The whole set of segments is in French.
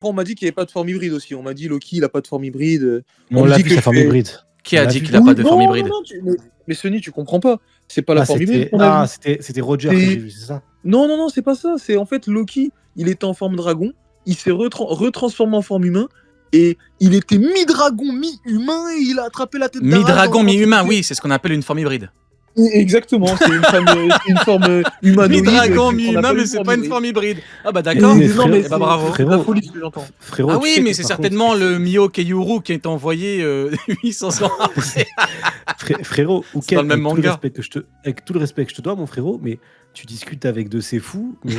On m'a dit qu'il n'y avait pas de forme hybride aussi. On m'a dit Loki, il a pas de forme hybride. On me l'a dit vu que sa je forme fais- hybride. Qui a On l'a dit vu. qu'il a pas de forme Non, hybride? mais Sony, tu comprends pas. C'est pas la forme hybride qu'on a vue. C'était Roger C'est- que j'ai vu, c'est ça? Non, c'est pas ça. C'est en fait Loki, il était en forme dragon, il s'est retransformé en forme humain, et il était mi-dragon, mi-humain, et il a attrapé la tête d'Arag. Mi-dragon, mi-humain, oui, c'est ce qu'on appelle une forme hybride. Exactement, c'est une forme humanoïde. Mi-dragon, qu'on mi-humain, appelle mais une c'est forme pas une hybride. forme hybride. Ah bah d'accord. Mais Non, mais Eh bah, bravo. c'est de la folie ce que j'entends. Frérot, Ah tu oui, sais mais que, c'est par certainement contre, le Mio Keiyuru qui est envoyé 800 ans après. Frérot, C'est dans le même avec tout le manga. respect avec tout le respect que je te dois, mon frérot, mais tu discutes avec de ces fous, mais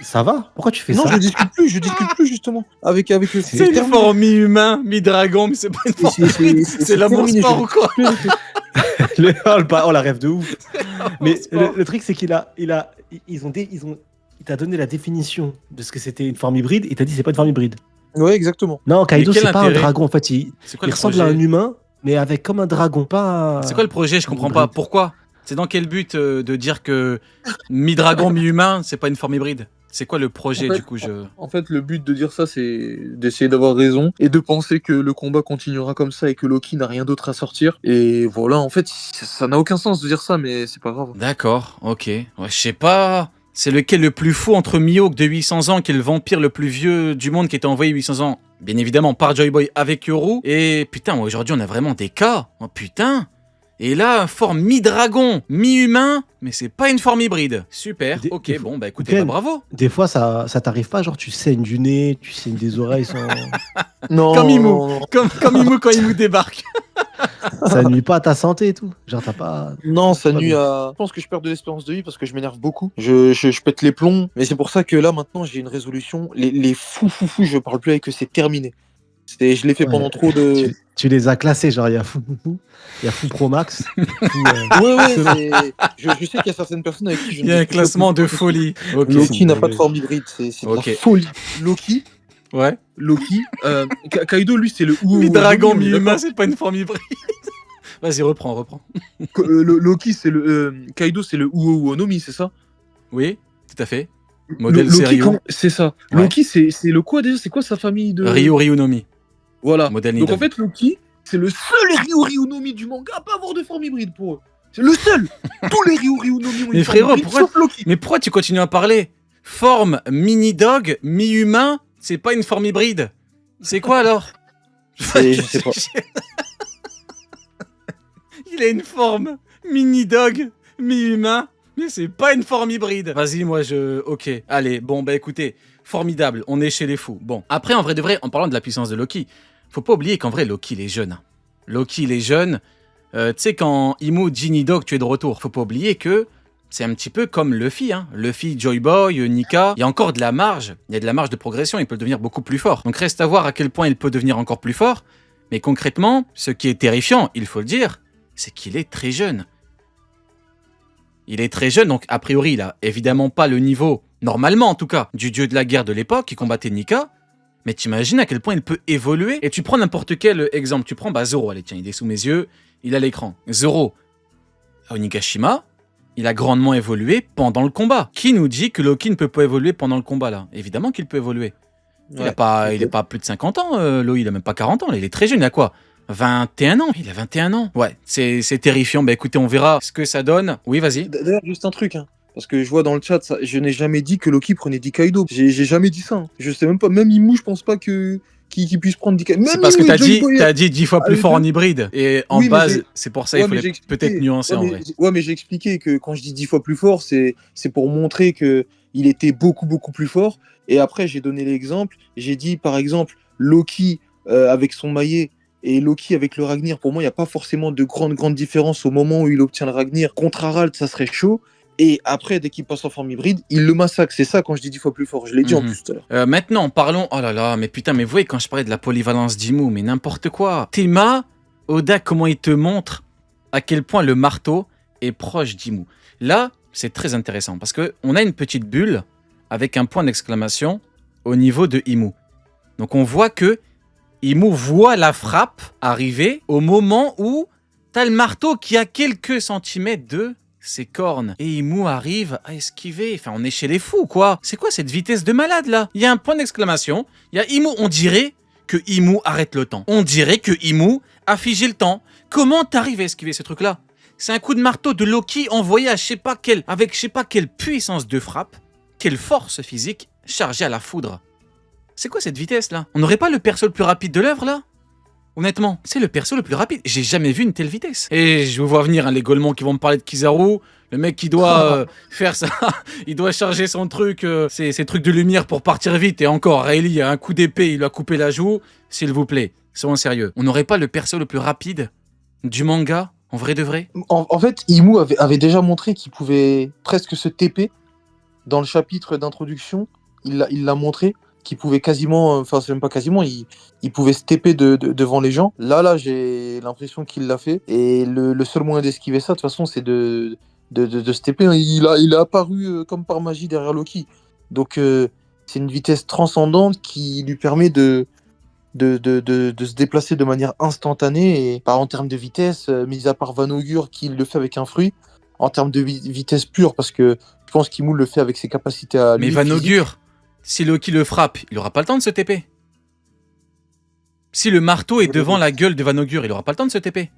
ça va? Pourquoi tu fais Non, ça? je discute plus justement. Avec eux. C'est une terminé. forme mi-humain, mi-dragon, mais c'est pas une forme hybride. C'est l'amour terminé, sport ou quoi? Oh, la rêve de ouf. Mais sport. le truc, c'est il t'a donné la définition de ce que c'était une forme hybride, et t'a dit c'est pas une forme hybride. Ouais, exactement. Non, Kaido, Mais quel c'est pas un intérêt? dragon. En fait, il C'est quoi le ressemble à projet? un humain, mais avec comme un dragon, pas. C'est quoi le projet? Je comprends hybride. pas. Pourquoi? C'est dans quel but de dire que mi-dragon, mi-humain, c'est pas une forme hybride? C'est quoi le projet En fait, du coup En fait, le but de dire ça, c'est d'essayer d'avoir raison et de penser que le combat continuera comme ça et que Loki n'a rien d'autre à sortir. Et voilà, en fait, ça n'a aucun sens de dire ça, mais c'est pas grave. D'accord, ok. Ouais, je sais pas. C'est lequel le plus fou entre Mihawk de 800 ans, qui est le vampire le plus vieux du monde, qui était envoyé 800 ans, bien évidemment, par Joy Boy avec Yoru. Et putain, aujourd'hui, on a vraiment des cas. Oh putain. Et là, forme mi-dragon, mi-humain, mais c'est pas une forme hybride. Super, ok, bon, bah écoutez, Ken, bah, bravo. Des fois, ça t'arrive pas, genre tu saignes du nez, tu saignes des oreilles, Non, Comme Imu. non, Comme Imu quand Imu débarque. ça nuit pas à ta santé et tout. Genre t'as pas. non, ça Pas nuit bien. à. Je pense que je perds de l'espérance de vie parce que je m'énerve beaucoup. Je pète les plombs. Mais c'est pour ça que là, maintenant, j'ai une résolution. Les fous, je parle plus avec eux, c'est terminé. Je l'ai fait Ouais. pendant trop de. Tu les as classés, genre il y a Fou, il y a Fou Pro Max. Ouais, je sais qu'il y a certaines personnes avec qui je Il y a un classement de folie. Ok. Loki n'a pas de forme hybride, c'est de Ok. la folie. Loki, Ouais. Kaido, lui, c'est le Mi-dragon, Uonomi, mi-humain, d'accord. c'est pas une forme hybride. Vas-y, reprends. Loki, c'est le Kaido, c'est le Uonomi, c'est ça? Oui, tout à fait. Modèle Loki, sérieux. c'est ça. Ouais. Loki, c'est le quoi déjà? C'est quoi sa famille de Ryunomi. Voilà. Modèle Donc en Nidan. fait, Loki, c'est le seul Ryunomi du manga à pas avoir de forme hybride pour eux. C'est le seul. Tous les Ryunomi ont Mais une frérot, forme hybride, pourquoi- sauf Loki. Mais pourquoi tu continues à parler? Forme mini-dog, mi-humain, c'est pas une forme hybride. C'est quoi alors? Je sais pas. Il a une forme mini-dog, mi-humain, mais c'est pas une forme hybride. Vas-y, Ok, allez, bon, bah écoutez, formidable, on est chez les fous. Bon, après, en vrai de vrai, en parlant de la puissance de Loki, faut pas oublier qu'en vrai, Loki, il est jeune. Hein. Loki, il est jeune. Tu sais, quand Imu, Ginny Dog, tu es de retour, faut pas oublier que c'est un petit peu comme Luffy. Hein. Luffy, Joy Boy, Nika, il y a encore de la marge. Il y a de la marge de progression, il peut devenir beaucoup plus fort. Donc reste à voir à quel point il peut devenir encore plus fort. Mais concrètement, ce qui est terrifiant, il faut le dire, c'est qu'il est très jeune. Il est très jeune, donc a priori, il a évidemment pas le niveau, normalement en tout cas, du dieu de la guerre de l'époque qui combattait Nika. Mais t'imagines à quel point il peut évoluer. Et tu prends n'importe quel exemple. Tu prends Zoro, allez tiens, il est sous mes yeux, il a l'écran. Zoro, à Onigashima, il a grandement évolué pendant le combat. Qui nous dit que Loki ne peut pas évoluer pendant le combat là? Évidemment qu'il peut évoluer. Il est pas plus de 50 ans, Loki, il a même pas 40 ans, là, il est très jeune, il a quoi? 21 ans, il a 21 ans. Ouais, c'est terrifiant. Bah écoutez, on verra ce que ça donne. Oui, vas-y. D'ailleurs, juste un truc, hein. Parce que je vois dans le chat, je n'ai jamais dit que Loki prenait 10 Kaido. J'ai jamais dit ça. Hein. Je sais même pas, même Imu, je pense pas qu'il puisse prendre 10 Kaido. C'est parce que t'as dit 10 fois plus fort en hybride. Et en Oui, base, c'est pour ça ouais, il fallait peut-être nuancer en vrai. Ouais, mais j'ai expliqué que quand je dis 10 fois plus fort, c'est pour montrer que il était beaucoup plus fort. Et après, j'ai donné l'exemple. J'ai dit, par exemple, Loki avec son maillet et Loki avec le Ragnir. Pour moi, il n'y a pas forcément de grande différence au moment où il obtient le Ragnir. Contre Harald, ça serait chaud. Et après, dès qu'il passe en forme hybride, il le massacre. C'est ça quand je dis 10 fois plus fort. Je l'ai dit en plus tout à l'heure. Maintenant, parlons... Oh là là, mais putain, mais vous voyez, quand je parlais de la polyvalence d'Imu, mais n'importe quoi. Théma, Oda, comment il te montre à quel point le marteau est proche d'Imu. Là, c'est très intéressant, parce qu'on a une petite bulle avec un point d'exclamation au niveau de Imu. Donc on voit que Imu voit la frappe arriver au moment où t'as le marteau qui a quelques centimètres ses cornes et Imu arrive à esquiver. Enfin, on est chez les fous, quoi. C'est quoi cette vitesse de malade, là? Il y a un point d'exclamation. Il y a Imu. On dirait que Imu arrête le temps. On dirait que Imu a figé le temps. Comment t'arrives à esquiver ce truc-là? C'est un coup de marteau de Loki envoyé à avec je sais pas quelle puissance de frappe, quelle force physique chargée à la foudre. C'est quoi cette vitesse-là? On n'aurait pas le perso le plus rapide de l'œuvre, là? Honnêtement, c'est le perso le plus rapide. J'ai jamais vu une telle vitesse. Et je vous vois venir, hein, les Golemons qui vont me parler de Kizaru, le mec qui doit faire ça, il doit charger son truc, ses trucs de lumière pour partir vite. Et encore, Rayleigh a un coup d'épée, il lui a coupé la joue. S'il vous plaît, soyons sérieux. On n'aurait pas le perso le plus rapide du manga, en vrai de vrai? En fait, Imu avait déjà montré qu'il pouvait presque se TP dans le chapitre d'introduction. Il l'a montré qu'il pouvait quasiment, enfin c'est même pas quasiment, il pouvait se TP devant les gens. Là, j'ai l'impression qu'il l'a fait. Et le seul moyen d'esquiver ça, de toute façon, c'est de se TP. Il a apparu comme par magie derrière Loki. Donc c'est une vitesse transcendante qui lui permet de se déplacer de manière instantanée. Et en termes de vitesse, mis à part Van Augur qui le fait avec un fruit, en termes de vitesse pure, parce que je pense qu'Imu le fait avec ses capacités à lui. Mais Van Augur, si Loki le frappe, il aura pas le temps de se TP. Si le marteau est devant la gueule de Van Augur, il aura pas le temps de se TP.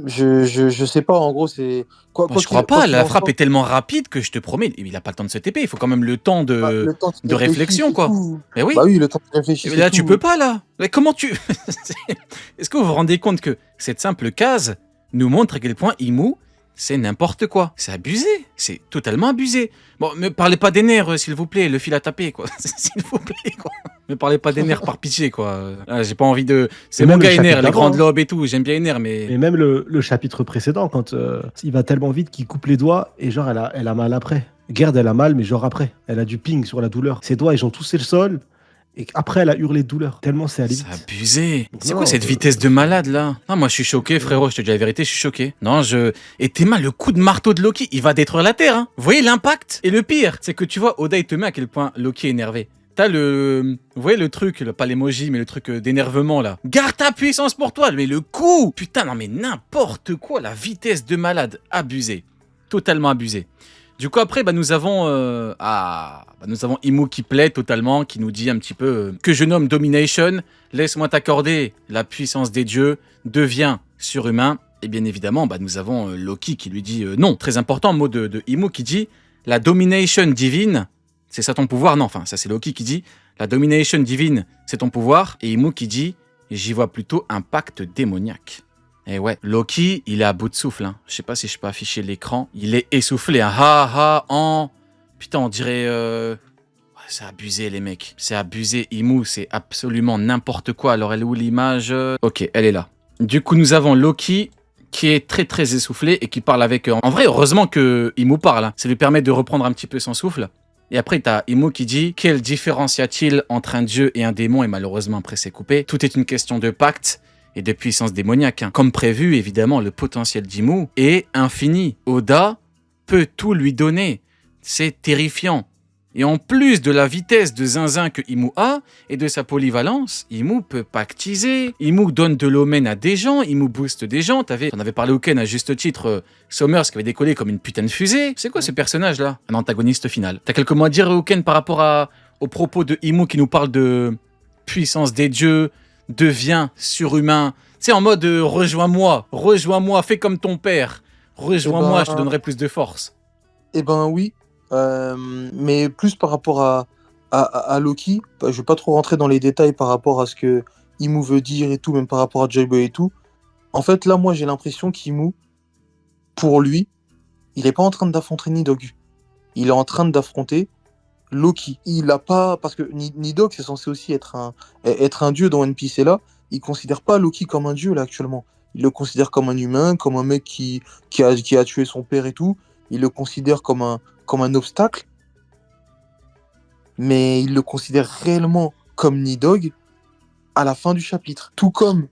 Je sais pas, en gros, c'est. Je crois pas, la frappe est tellement rapide que je te promets, il a pas le temps de se TP, il faut quand même le temps de réflexion, quoi. Mais oui. Bah oui, le temps de réfléchir. Mais là, tu peux pas, là. Mais comment tu. Est-ce que vous vous rendez compte que cette simple case nous montre à quel point Imu, c'est n'importe quoi. C'est abusé. C'est totalement abusé. Bon, me parlez pas des nerfs, s'il vous plaît. Le fil à taper, quoi. S'il vous plaît, quoi. Me parlez pas des nerfs par pitié, quoi. Ah, j'ai pas envie de. C'est mon gars nerfs, les grandes lobes et tout. J'aime bien les nerfs, mais. Et même le chapitre précédent, quand il va tellement vite qu'il coupe les doigts et genre elle a mal après. Gerd, elle a mal, mais genre après. Elle a du ping sur la douleur. Ses doigts, ils ont touché le sol. Et après, elle a hurlé de douleur. Tellement c'est allé vite. C'est abusé. C'est quoi cette vitesse de malade, là? Non, moi, je suis choqué, frérot. Je te dis la vérité, je suis choqué. Non, Et Théma, le coup de marteau de Loki, il va détruire la Terre, hein. Vous voyez l'impact? Et le pire, c'est que tu vois, Oda, il te met à quel point Loki est énervé. T'as vous voyez le truc, pas l'emoji, mais le truc d'énervement, là. Garde ta puissance pour toi, mais le coup! Putain, non, mais n'importe quoi, la vitesse de malade. Abusé. Totalement abusé. Du coup, après, nous avons Imu qui plaît totalement, qui nous dit un petit peu que je nomme Domination, laisse-moi t'accorder la puissance des dieux, deviens surhumain. Et bien évidemment, nous avons Loki qui lui dit non. Très important, mot de Imu qui dit la Domination divine, c'est ça ton pouvoir? Non, enfin, ça c'est Loki qui dit la Domination divine, c'est ton pouvoir. Et Imu qui dit j'y vois plutôt un pacte démoniaque. Et ouais, Loki, il est à bout de souffle. Hein. Je sais pas si je peux afficher l'écran. Il est essoufflé. Hein. Putain, on dirait... Ouais, c'est abusé, les mecs. C'est abusé. Imu, c'est absolument n'importe quoi. Alors, elle est où l'image? Ok, elle est là. Du coup, nous avons Loki qui est très très essoufflé et qui parle avec... En vrai, heureusement que Imu parle. Hein. Ça lui permet de reprendre un petit peu son souffle. Et après, t'as Imu qui dit « Quelle différence y a-t-il entre un dieu et un démon ?» Et malheureusement, après, c'est coupé. Tout est une question de pacte et de puissance démoniaque. Hein. Comme prévu, évidemment, le potentiel d'Imu est infini. Oda peut tout lui donner. C'est terrifiant. Et en plus de la vitesse de zinzin que Imu a et de sa polyvalence, Imu peut pactiser. Imu donne de l'omen à des gens. Imu booste des gens. T'en avais parlé au Ken à juste titre. Summers qui avait décollé comme une putain de fusée. C'est quoi ce personnage-là? Un antagoniste final. T'as quelques mots à dire au Ken par rapport aux propos de Imu qui nous parle de puissance des dieux, deviens surhumain. Tu sais, en mode rejoins-moi, fais comme ton père. Rejoins-moi, je te donnerai plus de force. Eh ben oui. Mais plus par rapport à Loki, je vais pas trop rentrer dans les détails par rapport à ce que Imu veut dire et tout, même par rapport à Joyboy et tout. En fait, là, moi, j'ai l'impression qu'Imu, pour lui, il est pas en train d'affronter Nidog. Il est en train d'affronter Loki. Il a pas... Parce que Nidog, c'est censé aussi être un dieu dans One Piece, et là, il considère pas Loki comme un dieu, là, actuellement. Il le considère comme un humain, comme un mec qui a tué son père et tout. Il le considère comme un obstacle, mais il le considère réellement comme Nidog à la fin du chapitre. Tout comme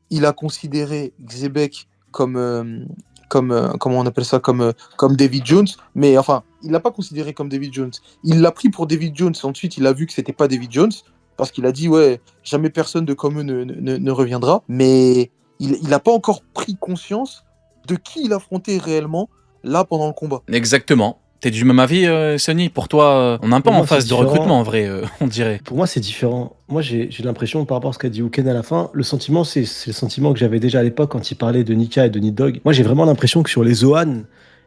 il a considéré Xebec comme comment on appelle ça, comme David Jones, mais enfin, il l'a pas considéré comme David Jones. Il l'a pris pour David Jones, ensuite il a vu que c'était pas David Jones, parce qu'il a dit, ouais, jamais personne de comme eux ne reviendra, mais il n'a pas encore pris conscience de qui il affrontait réellement là pendant le combat. Exactement. T'es du même avis, Sonny? Pour toi, on est un peu Pour en moi, phase c'est de différent. recrutement, en vrai, on dirait. Pour moi, c'est différent. Moi, j'ai l'impression, par rapport à ce qu'a dit Uken à la fin, le sentiment, c'est le sentiment que j'avais déjà à l'époque quand il parlait de Nika et de Need Dog. Moi, j'ai vraiment l'impression que sur les Zohan,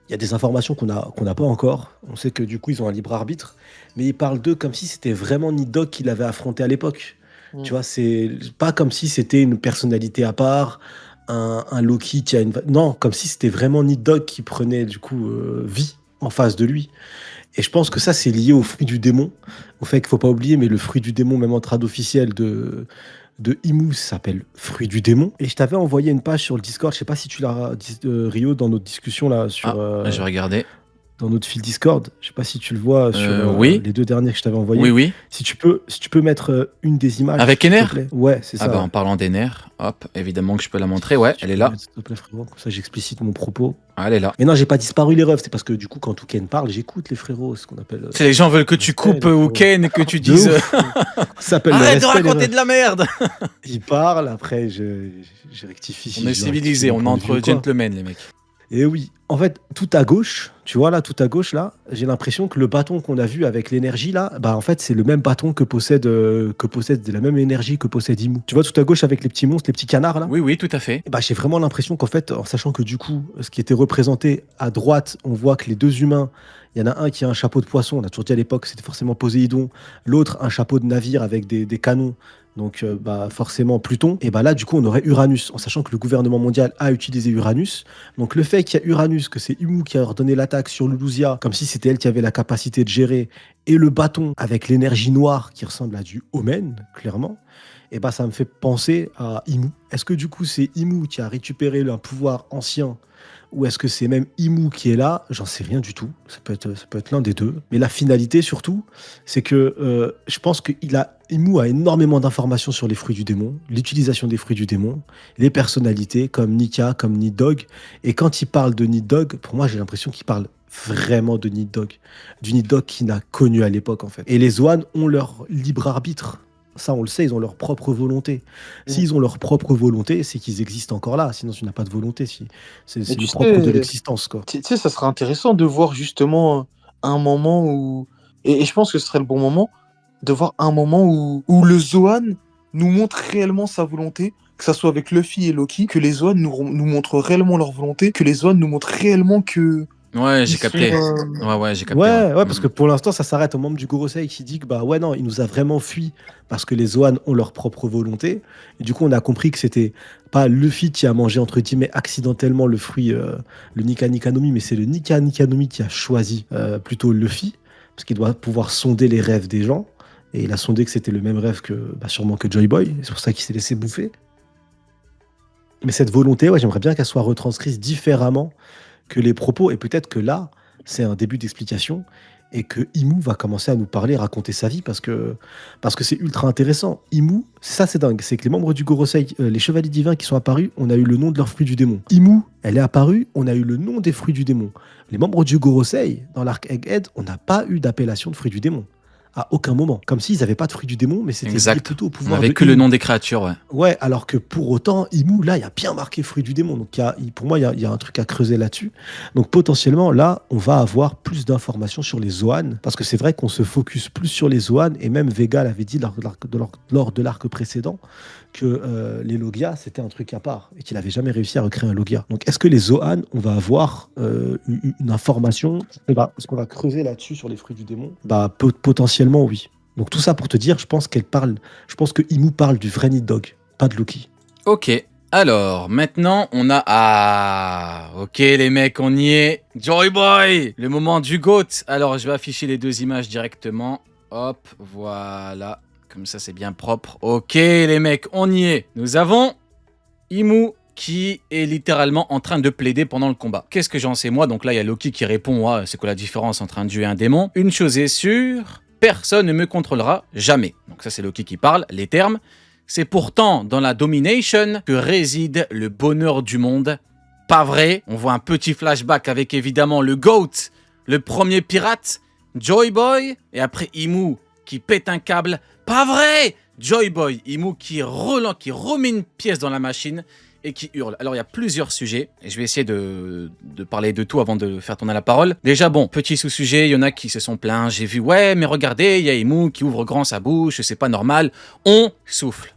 il y a des informations qu'on n'a pas encore. On sait que du coup, ils ont un libre arbitre, mais ils parlent d'eux comme si c'était vraiment Need Dog qui l'avait affronté à l'époque. Tu vois, c'est pas comme si c'était une personnalité à part, un Loki qui a une... Non, comme si c'était vraiment Need Dog qui prenait du coup vie en face de lui. Et je pense que ça, c'est lié au fruit du démon. Au fait qu'il faut pas oublier, mais le fruit du démon, même en trad officiel de Imu, ça s'appelle fruit du démon. Et je t'avais envoyé une page sur le Discord. Je sais pas si tu l'as, Rio, dans notre discussion là, sur, Je vais regarder. dans notre fil Discord. Je sais pas si tu le vois sur Oui. les 2 derniers que je t'avais envoyés. Oui, oui. Si tu peux mettre une des images. Avec s'il te Ener plaît. Ouais, c'est ça. Ah bah, en parlant des nerfs, hop, évidemment que je peux la montrer. Ouais, elle est là. S'il te plaît, frérot. Comme ça, j'explicite mon propos. Ah, elle est là. Mais non, j'ai pas disparu les refs. C'est parce que du coup, quand Touken parle, j'écoute les frérots. Ce qu'on appelle. C'est les gens veulent que tu respect, coupes les frérots. Ken et que tu De dises ouf. Ça s'appelle le arrête de respect, les raconter refs. de la merde. Il parle, après je rectifie. si On est je civilisés, rectifie on est mon point de entre vue ou quoi. gentlemen, les mecs. Et oui, en fait, tout à gauche, tu vois là, tout à gauche là, j'ai l'impression que le bâton qu'on a vu avec l'énergie là, bah en fait c'est le même bâton que possède la même énergie que possède Imu. Tu vois tout à gauche avec les petits monstres, les petits canards là. Oui, oui, tout à fait. Bah j'ai vraiment l'impression qu'en fait, en sachant que du coup, ce qui était représenté à droite, on voit que les 2 humains, il y en a un qui a un chapeau de poisson, on a toujours dit à l'époque c'était forcément Poséidon, l'autre un chapeau de navire avec des canons. Donc, bah, forcément Pluton. Et bah là, du coup, on aurait Uranus, en sachant que le gouvernement mondial a utilisé Uranus. Donc, le fait qu'il y a Uranus, que c'est Imu qui a ordonné l'attaque sur Lulusia, comme si c'était elle qui avait la capacité de gérer, et le bâton avec l'énergie noire qui ressemble à du Omen, clairement, et bah, ça me fait penser à Imu. Est-ce que du coup, c'est Imu qui a récupéré un pouvoir ancien, ou est-ce que c'est même Imu qui est là? J'en sais rien du tout. Ça peut être l'un des deux. Mais la finalité, surtout, c'est que je pense que Imu a énormément d'informations sur les fruits du démon, l'utilisation des fruits du démon, les personnalités comme Nika, comme Need Dog. Et quand il parle de Need Dog, pour moi, j'ai l'impression qu'il parle vraiment de Need Dog. Du Need Dog qu'il n'a connu à l'époque, en fait. Et les Zoan ont leur libre arbitre. Ça, on le sait, ils ont leur propre volonté. S'ils ont leur propre volonté, c'est qu'ils existent encore là. Sinon, tu n'as pas de volonté. C'est Mais tu le propre de sais, l'existence, quoi. tu sais, ça serait intéressant de voir justement un moment où. Et je pense que ce serait le bon moment de voir un moment où le Zoan nous montre réellement sa volonté, que ça soit avec Luffy et Loki, que les Zoan nous montrent réellement leur volonté, que les Zoan nous montrent réellement que. Ouais, j'ai ils capté. sont, Ouais, j'ai capté. Ouais, parce que pour l'instant, ça s'arrête au membre du Gorosei qui dit que, bah ouais, non, il nous a vraiment fui parce que les Zoan ont leur propre volonté. Et du coup, on a compris que c'était pas Luffy qui a mangé, entre guillemets, accidentellement le fruit, le Nika Nikanomi, mais c'est le Nika Nikanomi qui a choisi plutôt Luffy, parce qu'il doit pouvoir sonder les rêves des gens. Et il a sondé que c'était le même rêve que, bah, sûrement que Joy Boy. C'est pour ça qu'il s'est laissé bouffer. Mais cette volonté, ouais, j'aimerais bien qu'elle soit retranscrite différemment que les propos. Et peut-être que là, c'est un début d'explication et que Imu va commencer à nous parler, raconter sa vie parce que c'est ultra intéressant. Imu, ça c'est dingue, c'est que les membres du Gorosei, les chevaliers divins qui sont apparus, on a eu le nom de leurs fruits du démon. Imu, elle est apparue, on a eu le nom des fruits du démon. Les membres du Gorosei, dans l'arc Egghead, on n'a pas eu d'appellation de fruits du démon. À aucun moment. Comme s'ils n'avaient pas de fruits du démon, mais c'était lié Exact. plutôt au On pouvoir avait de que le Imu. nom des créatures, ouais. Ouais, alors que pour autant, Imu, là, il y a bien marqué fruit du démon. Donc, pour moi, il y a un truc à creuser là-dessus. Donc, potentiellement, là, on va avoir plus d'informations sur les Zoan. Parce que c'est vrai qu'on se focus plus sur les Zoan. Et même Vega l'avait dit lors de l'arc précédent que les Logia, c'était un truc à part. Et qu'il n'avait jamais réussi à recréer un Logia. Donc, est-ce que les Zoan, on va avoir une information? Est-ce qu'on va creuser là-dessus sur les fruits du démon? Bah, potentiellement, oui. Donc tout ça pour te dire, je pense que Imu parle du vrai Need Dog, pas de Loki. Ok. Alors, maintenant, on a... Ah, ok les mecs, on y est. Joy Boy, le moment du GOAT. Alors, je vais afficher les 2 images directement. Hop, voilà. Comme ça, c'est bien propre. Ok les mecs, on y est. Nous avons Imu qui est littéralement en train de plaider pendant le combat. Qu'est-ce que j'en sais moi? Donc là, il y a Loki qui répond, ouais, c'est quoi la différence entre un dieu et un démon? Une chose est sûre, personne ne me contrôlera jamais. Donc ça, c'est Loki qui parle, les termes. C'est pourtant dans la domination que réside le bonheur du monde. Pas vrai. On voit un petit flashback avec évidemment le GOAT, le premier pirate, Joy Boy, et après Imu qui pète un câble. Pas vrai. Joy Boy, Imu qui remet une pièce dans la machine et qui hurle. Alors il y a plusieurs sujets, et je vais essayer de parler de tout avant de faire tourner la parole. Déjà bon, petit sous-sujet, il y en a qui se sont plaints, j'ai vu, ouais mais regardez, il y a Imu qui ouvre grand sa bouche, c'est pas normal. On souffle.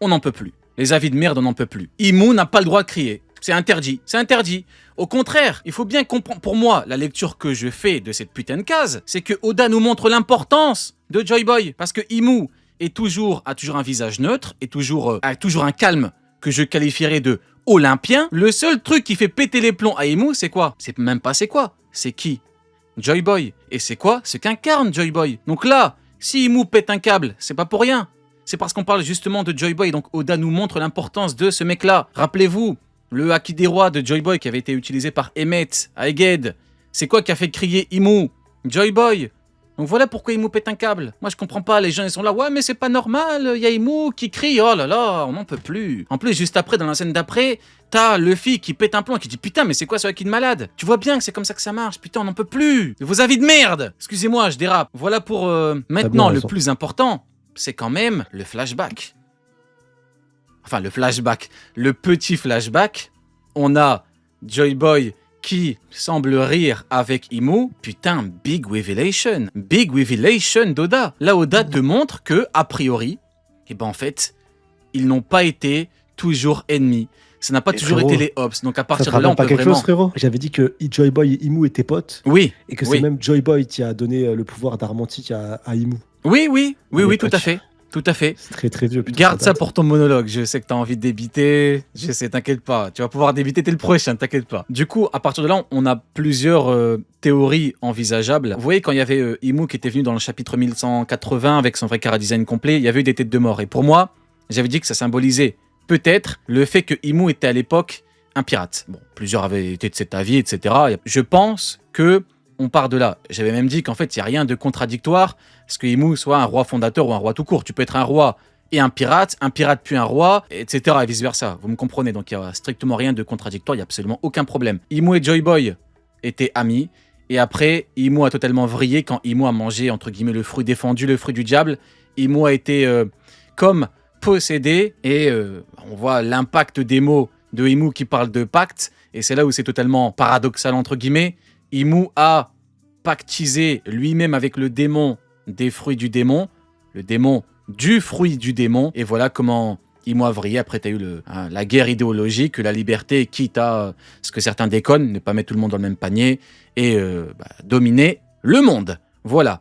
On n'en peut plus. Les avis de merde, on n'en peut plus. Imu n'a pas le droit de crier. C'est interdit. C'est interdit. Au contraire, il faut bien comprendre. Pour moi, la lecture que je fais de cette putain de case, c'est que Oda nous montre l'importance de Joy Boy. Parce que Imu a toujours un visage neutre et a toujours un calme que je qualifierais de olympien. Le seul truc qui fait péter les plombs à Imu, c'est quoi? C'est même pas c'est quoi. C'est qui? Joy Boy. Et c'est quoi? Ce qu'incarne Joy Boy. Donc là, si Imu pète un câble, c'est pas pour rien. C'est parce qu'on parle justement de Joy Boy. Donc Oda nous montre l'importance de ce mec-là. Rappelez-vous, le Haki des rois de Joy Boy qui avait été utilisé par Emmet à Egghead. C'est quoi qui a fait crier Imu? Joy Boy. Donc voilà pourquoi Imu pète un câble. Moi je comprends pas, les gens ils sont là, ouais mais c'est pas normal, il y a Imu qui crie, oh là là, on n'en peut plus. En plus juste après, dans la scène d'après, t'as Luffy qui pète un plomb, qui dit putain mais c'est quoi ce Haki de malade? Tu vois bien que c'est comme ça que ça marche, putain on n'en peut plus. Vos avis de merde. Excusez-moi, je dérape. Voilà pour maintenant le plus important, c'est quand même le flashback. Enfin le flashback, le petit flashback, on a Joy Boy qui semble rire avec Imu. Putain, big revelation d'Oda. Là, Oda te montre que, a priori, eh ben en fait, ils n'ont pas été toujours ennemis. Ça n'a pas toujours été les Ops. Donc à partir de là, on peut quelque vraiment... chose, frérot. J'avais dit que Joy Boy et Imu étaient potes. Oui. Et que c'est même Joy Boy qui a donné le pouvoir d'Armantique à Imu. Oui, tout à fait. Tout à fait. C'est très très vieux. Garde ça pour ton monologue. Je sais que t'as envie de débiter. Je sais, t'inquiète pas. Tu vas pouvoir débiter, t'es le prochain, t'inquiète pas. Du coup, à partir de là, on a plusieurs théories envisageables. Vous voyez, quand il y avait Imu qui était venu dans le chapitre 1180 avec son vrai chara-design complet, il y avait eu des têtes de mort. Et pour moi, j'avais dit que ça symbolisait peut-être le fait que Imu était à l'époque un pirate. Bon, plusieurs avaient été de cet avis, etc. Je pense que on part de là. J'avais même dit qu'en fait, il n'y a rien de contradictoire parce que Imu soit un roi fondateur ou un roi tout court. Tu peux être un roi et un pirate puis un roi, etc. et vice-versa. Vous me comprenez, donc il n'y a strictement rien de contradictoire, il n'y a absolument aucun problème. Imu et Joy Boy étaient amis, et après, Imu a totalement vrillé quand Imu a mangé, entre guillemets, le fruit défendu, le fruit du diable. Imu a été comme possédé, et on voit l'impact des mots de Imu qui parle de pacte, et c'est là où c'est totalement paradoxal, entre guillemets. Imu a pactisé lui-même avec le démon des fruits du démon, le démon du fruit du démon, et voilà comment Imu a vrillé. Après, tu as eu la guerre idéologique, la liberté, quitte à ce que certains déconnent, ne pas mettre tout le monde dans le même panier, et dominer le monde. Voilà.